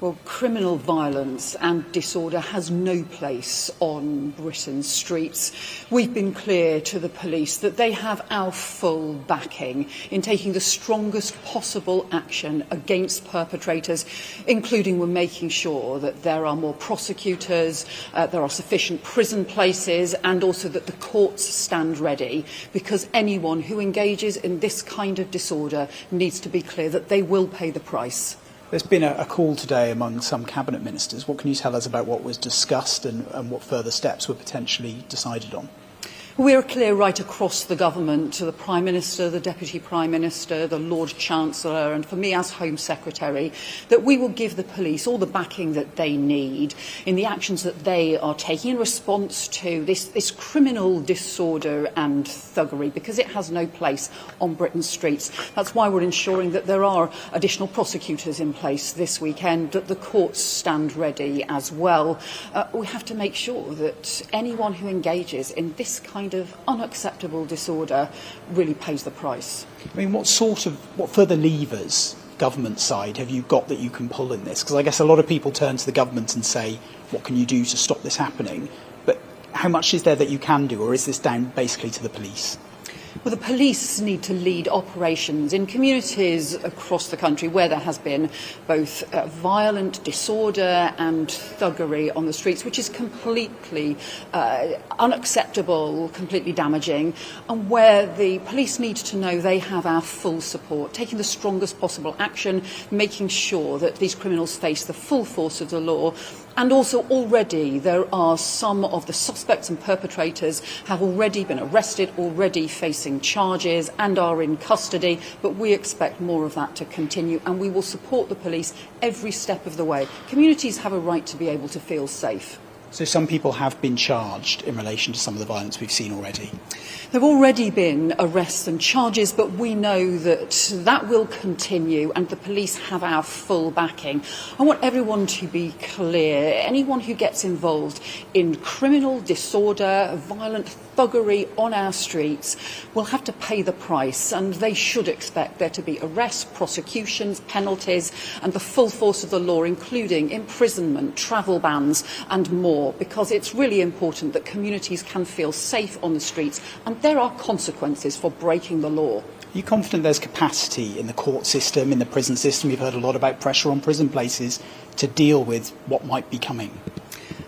Well, criminal violence and disorder has no place on Britain's streets. We've been clear to the police that they have our full backing in taking the strongest possible action against perpetrators, including we're making sure that there are more prosecutors, there are sufficient prison places, and also that the courts stand ready, because anyone who engages in this kind of disorder needs to be clear that they will pay the price. There's been a call today among some cabinet ministers. What can you tell us about what was discussed and what further steps were potentially decided on? We're clear right across the government, to the Prime Minister, the Deputy Prime Minister, the Lord Chancellor, and for me as Home Secretary, that we will give the police all the backing that they need in the actions that they are taking in response to this criminal disorder and thuggery, because it has no place on Britain's streets. That's why we're ensuring that there are additional prosecutors in place this weekend, that the courts stand ready as well. We have to make sure that anyone who engages in this kind of unacceptable disorder really pays the price. I mean, what further levers, government side, have you got that you can pull in this? Because I guess a lot of people turn to the government and say, what can you do to stop this happening? But how much is there that you can do, or is this down basically to the police? Well, the police need to lead operations in communities across the country where there has been both violent disorder and thuggery on the streets, which is completely unacceptable, completely damaging, and where the police need to know they have our full support, taking the strongest possible action, making sure that these criminals face the full force of the law. And also already there are some of the suspects and perpetrators have already been arrested, already facing charges and are in custody, but we expect more of that to continue, and we will support the police every step of the way. Communities have a right to be able to feel safe. So some people have been charged in relation to some of the violence we've seen already. There have already been arrests and charges, but we know that that will continue, and the police have our full backing. I want everyone to be clear. Anyone who gets involved in criminal disorder, violent thuggery on our streets will have to pay the price, and they should expect there to be arrests, prosecutions, penalties, and the full force of the law, including imprisonment, travel bans and more, because it's really important that communities can feel safe on the streets, and there are consequences for breaking the law. Are you confident there's capacity in the court system, in the prison system? We've heard a lot about pressure on prison places to deal with what might be coming.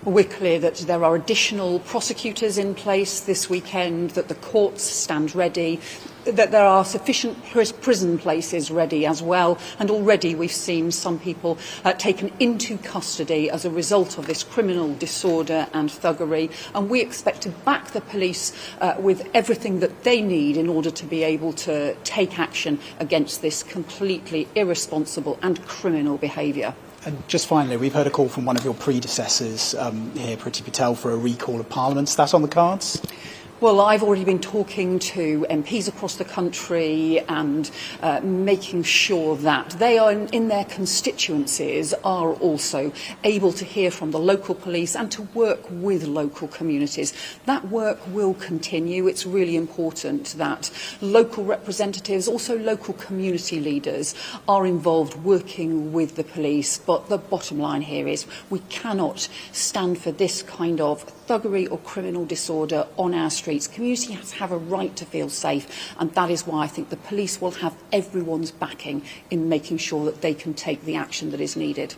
We're clear that there are additional prosecutors in place this weekend, that the courts stand ready, that there are sufficient prison places ready as well, and already we've seen some people taken into custody as a result of this criminal disorder and thuggery, and we expect to back the police with everything that they need in order to be able to take action against this completely irresponsible and criminal behaviour. And just finally, we've heard a call from one of your predecessors here, Priti Patel, for a recall of Parliament. Is that on the cards? Well, I've already been talking to MPs across the country and making sure that they are in their constituencies are also able to hear from the local police and to work with local communities. That work will continue. It's really important that local representatives, also local community leaders, are involved working with the police. But the bottom line here is we cannot stand for this kind of thuggery or criminal disorder on our streets. Communities have a right to feel safe, and that is why I think the police will have everyone's backing in making sure that they can take the action that is needed.